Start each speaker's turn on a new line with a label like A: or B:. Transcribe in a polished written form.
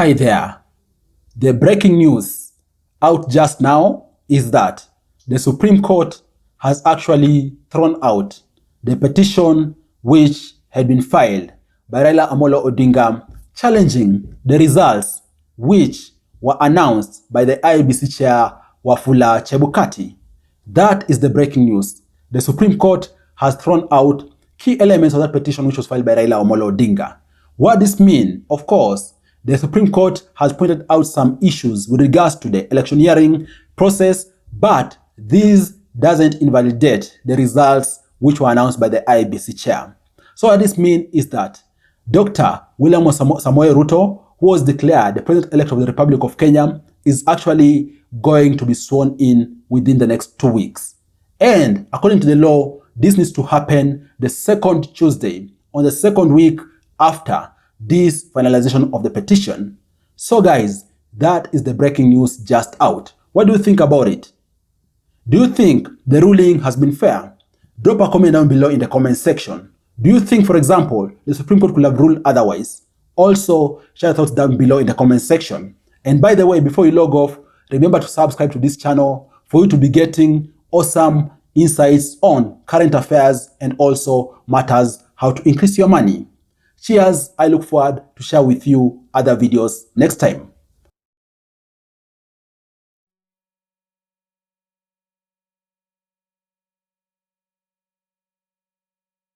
A: Hi there. The breaking news out just now is that the Supreme Court has actually thrown out the petition which had been filed by Raila Odinga challenging the results which were announced by the IEBC Chair Wafula Chebukati. That is the breaking news. The Supreme Court has thrown out key elements of that petition which was filed by Raila Odinga. What this means, of course, the Supreme Court has pointed out some issues with regards to the electioneering process, but this doesn't invalidate the results which were announced by the IEBC chair. So what this means is that Dr. William Samoei Ruto, who was declared the President-elect of the Republic of Kenya, is actually going to be sworn in within the next 2 weeks. And according to the law, this needs to happen the second Tuesday, on the second week after this finalization of the petition. So guys, that is the breaking news just out. What do you think about it? Do you think the ruling has been fair? Drop a comment down below in the comment section. Do you think, for example, the Supreme Court could have ruled otherwise? Also, share your thoughts down below in the comment section. And by the way, before you log off, remember to subscribe to this channel for you to be getting awesome insights on current affairs and also matters how to increase your money. Cheers, I look forward to share with you other videos next time.